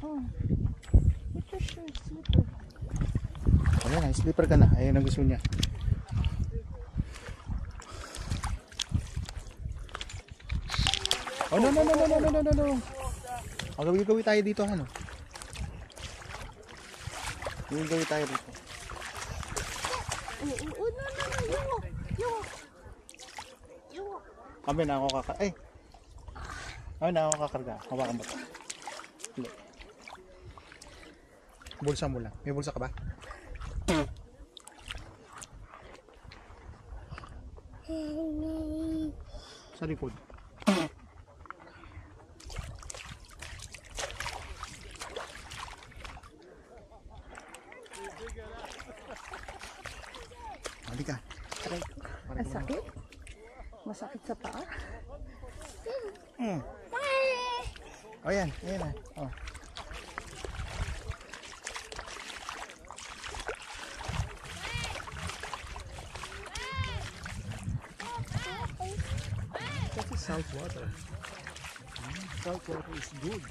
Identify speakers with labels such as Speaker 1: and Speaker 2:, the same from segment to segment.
Speaker 1: Oh. Ito siya, slipper.
Speaker 2: Ayan, ay slipper ka na. Ayan ang gusto niya. Oh, no. Oh, gawin tayo dito, ano? Gawin tayo dito.
Speaker 1: Yung.
Speaker 2: Kami na ako kakarga. Ay! Kami na ako kakarga. Hawakan mo ito. Bulsa mo lang. May bulsa ka ba? Sa likod. Halika.
Speaker 1: Ang sakit? Masakit sa paa?
Speaker 2: Oh, yan. Ayan na. Oh. That is salt water. Salt water is good.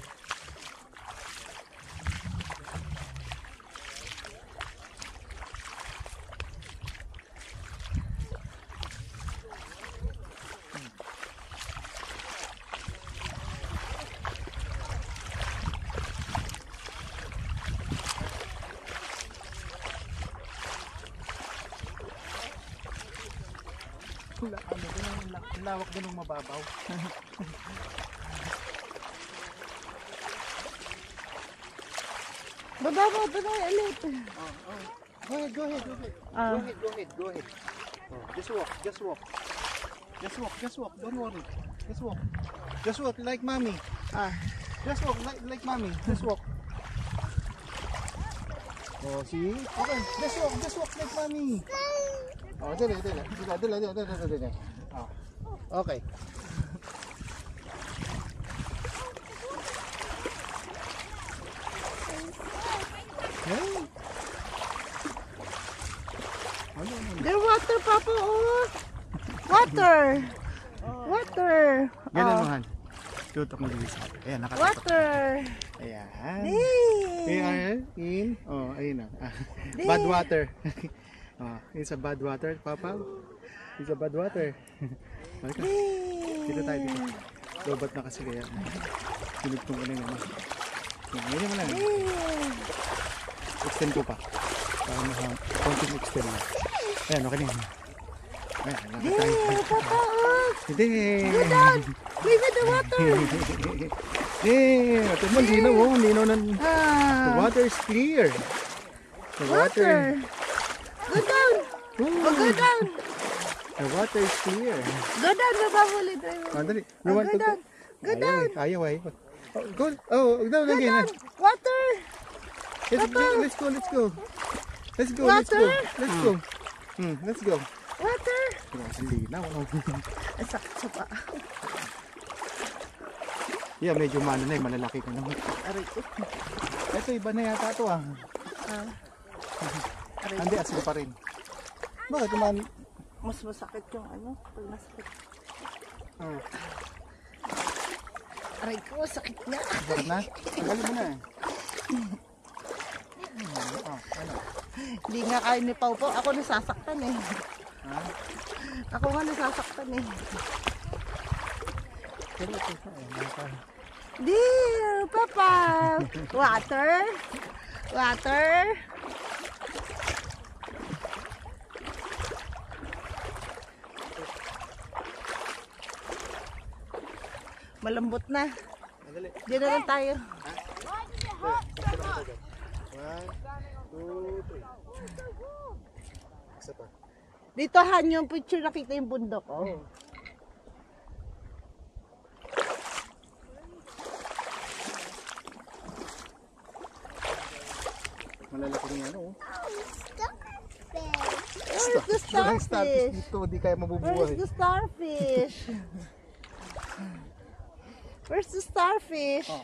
Speaker 2: Lawak din ng mababaw.
Speaker 1: Bababaw pa na ulit.
Speaker 2: Go ahead. Go ahead. Oh, just walk. Don't worry. Just walk like mommy. Just walk like mommy. Just walk. Oh, see? Okay, just walk like mommy. Oh, dali. Oh. Okay. Hey.
Speaker 1: There water, Papa, oh. Water.
Speaker 2: Ganun mo, Han. Tutok mo dito. Ayan, nakatutok.
Speaker 1: Water.
Speaker 2: Ayan.
Speaker 1: Hey.
Speaker 2: Ayan. In. Oh, ayun na. Bad water. Oh, it's a bad water, Papa. It's a bad water. Okay. Dito tayo dito. Lobat na kasi kaya. Pinugtong ko na yun. Ngayon mo lang. Extend ko pa. Para konting extend mo. Ayan, okay na yun. Ayan, lakad tayo.
Speaker 1: Papa, oh.
Speaker 2: Hindi.
Speaker 1: Go down. Play with the water.
Speaker 2: Ito mo, linaw. Linaw ng... The water is clear. The water.
Speaker 1: Go down. Go down.
Speaker 2: The water is clear.
Speaker 1: Go down, bababuli tayo.
Speaker 2: Dali.
Speaker 1: Go down. Go down.
Speaker 2: Ayaw. Oh, go. Oh, down
Speaker 1: Go
Speaker 2: again.
Speaker 1: down. Water.
Speaker 2: Let's go. Let's go. Let's go.
Speaker 1: Water.
Speaker 2: Ang linaw.
Speaker 1: Ang sakit sa paa.
Speaker 2: Yeah, medyo mana na eh. Malalaki ka naman.
Speaker 1: Aray ko.
Speaker 2: Ito, iba na yata ito ah. Hindi, asin pa rin. Bakit naman?
Speaker 1: Mas masakit yung ano, pag masakit. Aray ko, sakit na.
Speaker 2: Sakit na? Tanggalin mo na eh. Ano?
Speaker 1: Hindi nga kaya ni Pau po. Ako nasasaktan eh.
Speaker 2: Ha?
Speaker 1: Ako nga nasasaktan eh.
Speaker 2: Pero ito siya eh.
Speaker 1: Dear, Papa. Water. Malambot na.
Speaker 2: Madali.
Speaker 1: Diyan na lang tayo.
Speaker 2: 1, 2, 3. Isa pa.
Speaker 1: Dito Han yung picture, nakita yung bundok. Oh.
Speaker 2: Malalaki rin yan oh.
Speaker 1: Where's the
Speaker 2: Walang starfish
Speaker 1: starfish?
Speaker 2: dito, hindi kaya mabubuhay.
Speaker 1: Where's the starfish? Where's the starfish?
Speaker 2: Oh.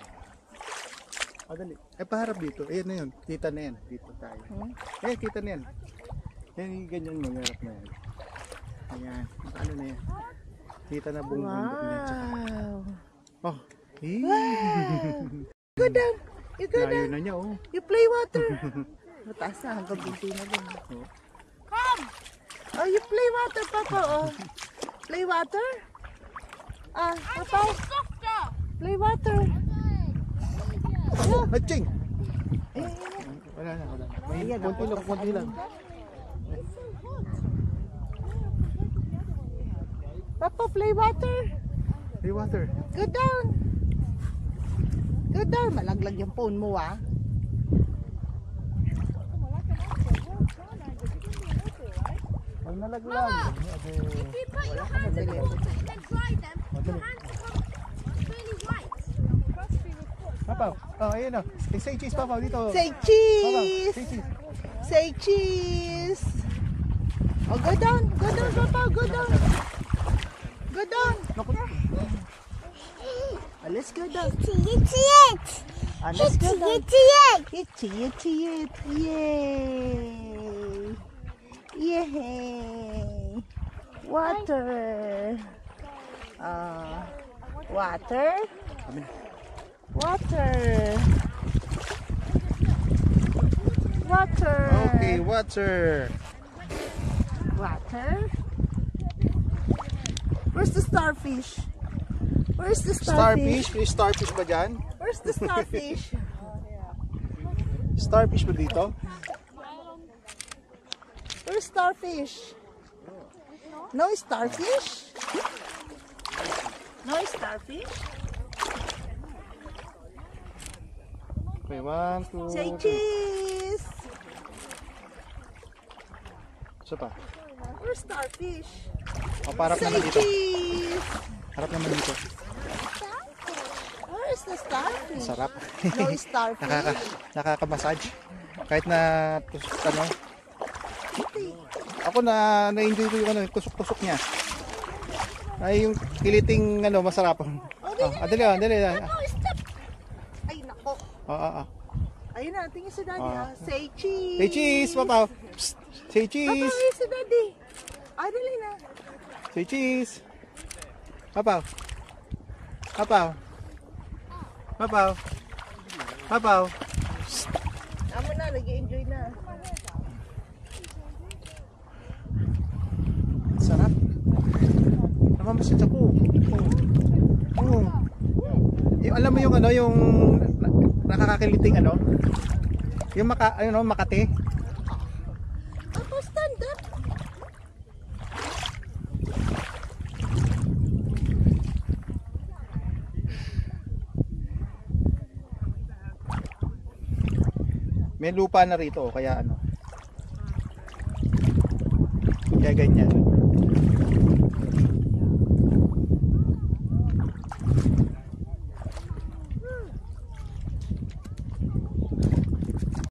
Speaker 2: Dali. Paharap dito. Ayan na yun. Kita na yan. Dito tayo. Kita na yan. Yan yung ganyan mo. Harap na yan. Ayan. Ano na yan. Kita na buong bundok na yan.
Speaker 1: Wow.
Speaker 2: Oh.
Speaker 1: Wow. Go down. You go
Speaker 2: Layo
Speaker 1: down.
Speaker 2: na niya, oh.
Speaker 1: You play water. Mataas na, hanggang binti na din. Oh, you play water, Papa, oh. Play water? Ah, Papa. Play water.
Speaker 2: Aching!
Speaker 1: Ayan,
Speaker 2: Wala na, wala na. May
Speaker 1: Ayan,
Speaker 2: konti lang, konti lang.
Speaker 1: Papa, play water.
Speaker 2: Hey, water.
Speaker 1: Go down. Go down. Malaglag yung phone mo, ah.
Speaker 2: Pag nalaglag.
Speaker 3: If you put your hands in the water and then dry them, your hands become really white.
Speaker 2: Papaw. Oh, ayun na. Say cheese, Papaw, dito.
Speaker 1: Say
Speaker 2: Papaw,
Speaker 1: cheese.
Speaker 2: say cheese.
Speaker 1: Say cheese. Oh, go down. Go down, Papa. Go down. Go down.
Speaker 2: Naku.
Speaker 1: Oh, let's go down.
Speaker 3: Itchy.
Speaker 1: Ah, let's go down.
Speaker 3: Itchy.
Speaker 1: Itchy. Yay. Yay. Water. Water.
Speaker 2: Kami na.
Speaker 1: Water. Water.
Speaker 2: Okay, water.
Speaker 1: Water. Where's the starfish? Where's the starfish?
Speaker 2: Starfish? May starfish ba dyan?
Speaker 1: Where's the starfish?
Speaker 2: Starfish ba dito?
Speaker 1: Where's starfish? No starfish? No starfish?
Speaker 2: Okay, 1, 2,
Speaker 1: Say cheese.
Speaker 2: Isa pa.
Speaker 1: Where's starfish?
Speaker 2: O, parap
Speaker 1: Say
Speaker 2: naman dito.
Speaker 1: cheese.
Speaker 2: Harap naman dito.
Speaker 1: Where's the starfish?
Speaker 2: Sarap.
Speaker 1: No starfish.
Speaker 2: Nakaka-massage. Kahit na ano. Ako na-enjoy ko yung ano, tusok-tusok niya. Ay, yung kiliting ano, masarap. Dali.
Speaker 1: Oh, stop. Ay, nako.
Speaker 2: Ah.
Speaker 1: Ayun na, tingin si Daddy. Say cheese.
Speaker 2: Say cheese, Papaw. Psst. Say
Speaker 1: Papa,
Speaker 2: cheese.
Speaker 1: where's si Daddy? Ay, dali na.
Speaker 2: Say cheese. Papaw.
Speaker 1: Amo na, nag-enjoy na.
Speaker 2: Sarap. Namamasid ako. Oo. Yung, alam mo yung ano, yung nakakakiliting ano? Yung Makati.
Speaker 1: Ako, stand up.
Speaker 2: May lupa na rito, kaya ano. Kaya ganyan.